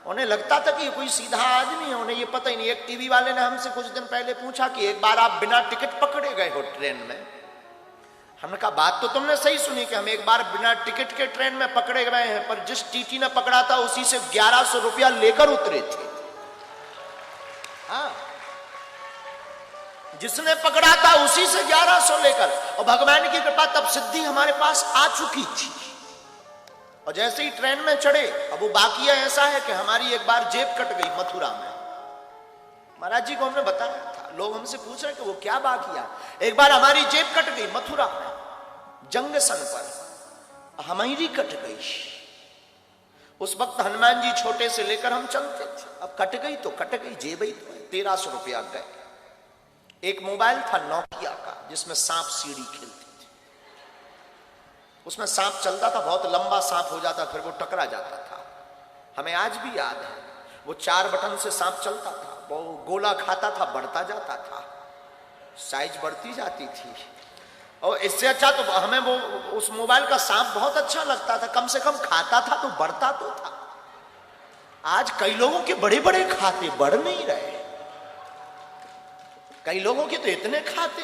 उन्हें लगता था कि ये कोई सीधा आदमी है, उन्हें ये पता ही नहीं। एक टीवी वाले ने हमसे कुछ दिन पहले पूछा कि एक बार आप बिना टिकट पकड़े गए हो ट्रेन में। हमने कहा बात तो तुमने सही सुनी कि हम एक बार बिना टिकट के ट्रेन में पकड़े गए हैं, पर जिस टीटी ने पकड़ा था उसी से 1100 रुपया लेकर उतरे थे। हाँ, जिसने पकड़ा था उसी से 1100 लेकर, और भगवान की कृपा तब सिद्धि हमारे पास आ चुकी थी। और जैसे ही ट्रेन में चढ़े, अब वो वाकया ऐसा है कि हमारी एक बार जेब कट गई मथुरा में। महाराज जी को हमने बताया था, लोग हमसे पूछ रहे कि वो क्या वाकया। एक बार हमारी जेब कट गई मथुरा में जंक्शन पर, हमारी कट गई। उस वक्त हनुमान जी छोटे से लेकर हम चलते थे। अब कट गई तो कट गई, जेब ही तो 1300 रुपया गए। एक मोबाइल था नोकिया का जिसमें सांप सीढ़ी खेलती थी। उसमें सांप चलता था, बहुत लंबा सांप हो जाता, फिर वो टकरा जाता था। हमें आज भी याद है, वो 4 बटन से सांप चलता था, वो गोला खाता था, बढ़ता जाता था, साइज बढ़ती जाती थी। और इससे अच्छा तो हमें वो उस मोबाइल का सांप बहुत अच्छा लगता था, कम से कम खाता था तो बढ़ता तो था। आज कई लोगों के बड़े बड़े खाते बढ़ नहीं रहे, कई लोगों के तो इतने खाते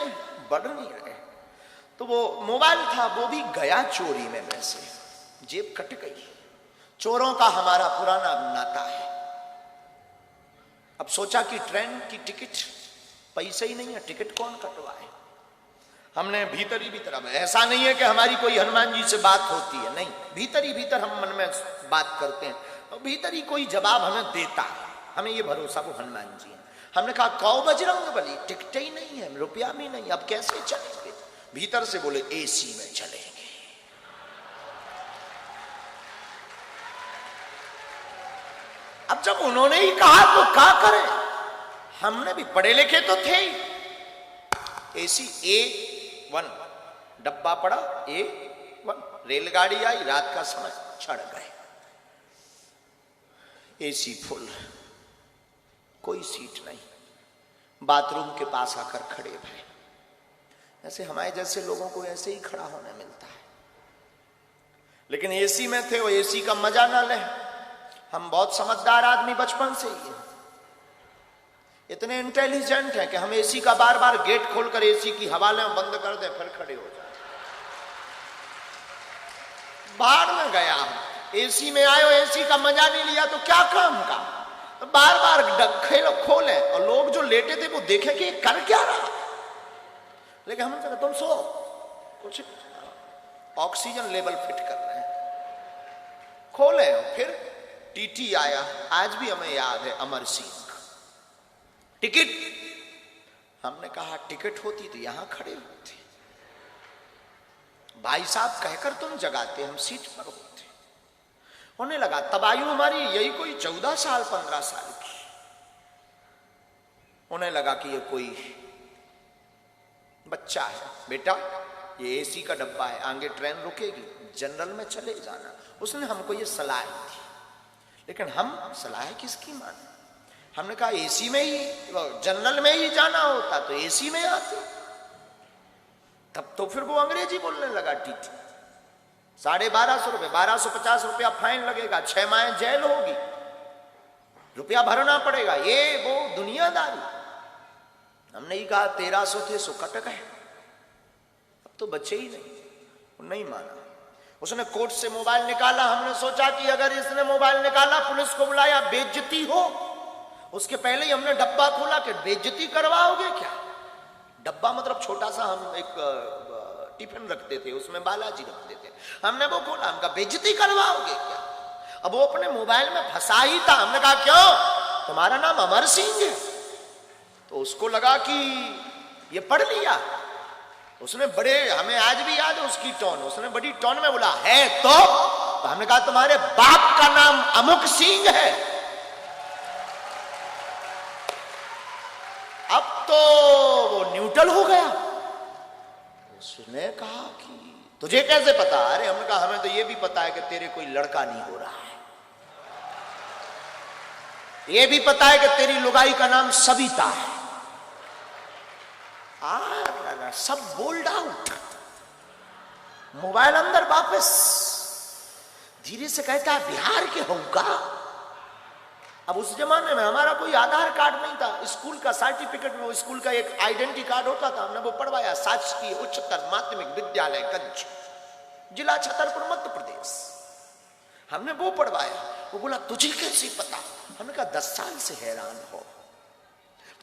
बढ़ नहीं रहे। तो वो मोबाइल था, वो भी गया चोरी में, वैसे जेब कट गई। चोरों का हमारा पुराना नाता है। अब सोचा कि ट्रेन की टिकट, पैसे ही नहीं है, टिकट कौन कटवाए। हमने भीतर ही भीतर, अब ऐसा नहीं है कि हमारी कोई हनुमान जी से बात होती है, नहीं, भीतर ही भीतर हम मन में बात करते हैं और भीतर ही कोई जवाब हमें देता है। हमें ये भरोसा वो हनुमान जी है। हमने कहा कौ बजरंग बली, टिकट ही नहीं है, रुपया भी नहीं, अब कैसे चलेंगे। भीतर से बोले एसी में चलेंगे। अब जब उन्होंने ही कहा तो क्या करें, हमने भी पढ़े लिखे तो थे ही। एसी A1 डब्बा पड़ा, A1 रेलगाड़ी आई, रात का समय, चढ़ गए। एसी फुल, कोई सीट नहीं, बाथरूम के पास आकर खड़े भरे। ऐसे हमारे जैसे लोगों को ऐसे ही खड़ा होने मिलता है, लेकिन एसी में थे, वो एसी का मजा ना ले। हम बहुत समझदार आदमी बचपन से ही है, इतने इंटेलिजेंट हैं कि हम एसी का बार बार गेट खोलकर एसी की हवा लें, बंद कर दें, फिर खड़े हो जाए। बाहर में गया, एसी में आयो, एसी का मजा नहीं लिया तो क्या काम का। बार बार खोले और लोग जो लेटे थे वो देखे कि कर क्या रहा। लेकिन हमने कहा तुम सो, कुछ ऑक्सीजन लेवल फिट कर रहे हैं। खोले, फिर टीटी आया, आज भी हमें याद है, अमर सिंह। टिकट, हमने कहा टिकट होती तो यहां खड़े होते, भाई साहब कहकर तुम जगाते, हम सीट पर होते। होने लगा, तब आयु हमारी यही कोई 14 साल 15 साल की। उन्हें लगा कि ये कोई बच्चा है। बेटा ये एसी का डब्बा है, आगे ट्रेन रुकेगी, जनरल में चले जाना। उसने हमको ये सलाह दी, लेकिन हम सलाह किसकी माने। हमने कहा एसी में ही, जनरल में ही जाना होता तो एसी में आते। तब तो फिर वो अंग्रेजी बोलने लगा। टीटी 1250 रुपये, 1250 रुपया फाइन लगेगा, 6 माह जेल होगी, रुपया भरना पड़ेगा, ये वो दुनियादारी। हमने ही कहा 1300 थे सो कट गए, अब तो बचे ही नहीं। वो नहीं माना, उसने कोर्ट से मोबाइल निकाला। हमने सोचा कि अगर इसने मोबाइल निकाला, पुलिस को बुलाया, बेइज्जती हो। उसके पहले ही हमने डब्बा खोला कि बेइज्जती करवाओगे क्या। डब्बा मतलब छोटा सा, हम एक टिफिन रखते थे, उसमें बालाजी रखते थे। हमने वो खोला, हमका बेइज्जती करवाओगे क्या। अब वो अपने मोबाइल में फंसा ही था। हमने कहा क्यों, तुम्हारा नाम अमर सिंह है। तो उसको लगा कि ये पढ़ लिया। उसने बड़े, हमें आज भी याद है उसकी टोन, उसने बड़ी टोन में बोला है तो हमने कहा तुम्हारे बाप का नाम अमुक सिंह है। अब तो वो न्यूट्रल हो गया। उसने कहा कि तुझे कैसे पता। अरे हमने कहा हमें तो ये भी पता है कि तेरे कोई लड़का नहीं हो रहा है, ये भी पता है कि तेरी लुगाई का नाम सविता है। सब बोल्ड आउट, मोबाइल अंदर वापस। धीरे से कहता है बिहार के होगा। अब उस जमाने में हमारा कोई आधार कार्ड नहीं था, स्कूल का सर्टिफिकेट में वो स्कूल का एक आइडेंटिटी कार्ड होता था, हमने वो पढ़वाया। शासकीय उच्चतर माध्यमिक विद्यालय गंज, जिला छतरपुर, मध्य प्रदेश। हमने वो पढ़वाया। वो बोला तुझे कैसे पता? हमने कहा 10 साल से हैरान हो,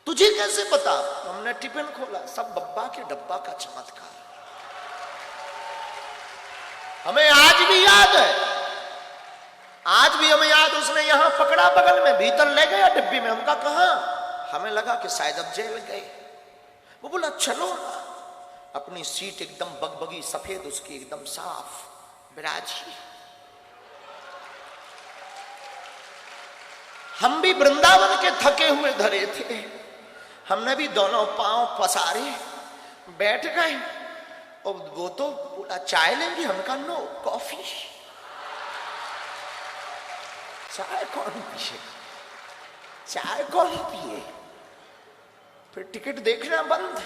तुझे कैसे पता? तो हमने टिफिन खोला, सब बब्बा के डब्बा का चमत्कार। हमें आज भी याद है, आज भी हमें याद। उसने यहां पकड़ा बगल में, भीतर ले गया डिब्बी में। हमका कहां? हमें लगा कि शायद अब जेल गए। वो बोला चलो ना। अपनी सीट एकदम बगबगी सफेद, उसकी एकदम साफ बिराजी। हम भी वृंदावन के थके हुए धरे थे, हमने भी दोनों पांव पसारे बैठ गए। और वो तो बोला चाय लेंगे, हमका नो, कॉफी। चाय कौन पिए, चाय कौन पिए? फिर टिकट देखना बंद।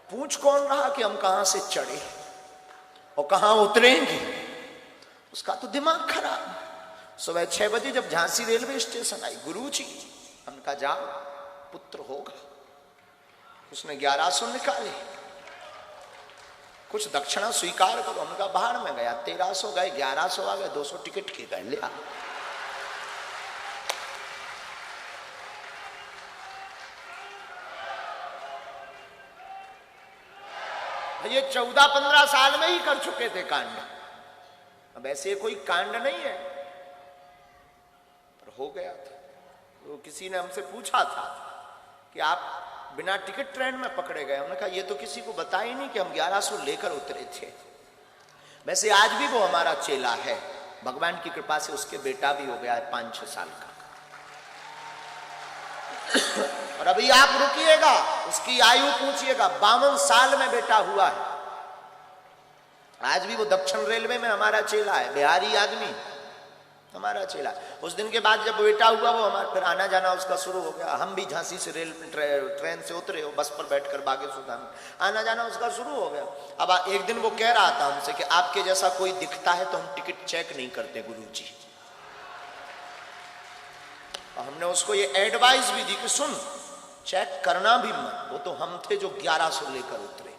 पूछ कौन रहा कि हम कहां से चढ़े और कहां उतरेंगे? उसका तो दिमाग खराब। सुबह 6 बजे जब झांसी रेलवे स्टेशन आई, गुरुजी, हमका जाओ पुत्र होगा। उसने 1100 निकाले, कुछ दक्षिणा स्वीकार करो। हमका बाहर में गया, 1300 गए, 1100 आ गए, 200 टिकट के गए, ले आ। ये 14-15 साल में ही कर चुके थे कांड। अब ऐसे कोई कांड नहीं है, पर हो गया था। तो किसी ने हमसे पूछा था कि आप बिना टिकट ट्रेन में पकड़े गए। हमने कहा ये तो किसी को बता ही नहीं कि हम 1100 लेकर उतरे थे। वैसे आज भी वो हमारा चेला है, भगवान की कृपा से उसके बेटा भी हो गया है 5-6 साल का। और अभी आप रुकिएगा, उसकी आयु पूछिएगा, 52 साल में बेटा हुआ है। आज भी वो दक्षिण रेलवे में हमारा चेला है, बिहारी आदमी हमारा चेला। उस दिन के बाद जब बेटा हुआ, वो हमारा फिर आना जाना उसका शुरू हो गया। हम भी झांसी से ट्रेन से उतरे, हो बस पर बैठकर बागेश्वर धाम, आना जाना उसका शुरू हो गया। अब एक दिन वो कह रहा था हमसे कि आपके जैसा कोई दिखता है तो हम टिकट चेक नहीं करते गुरुजी। और हमने उसको ये एडवाइस भी दी कि सुन, चेक करना भी मत, वो तो हम थे जो 1100 लेकर उतरे।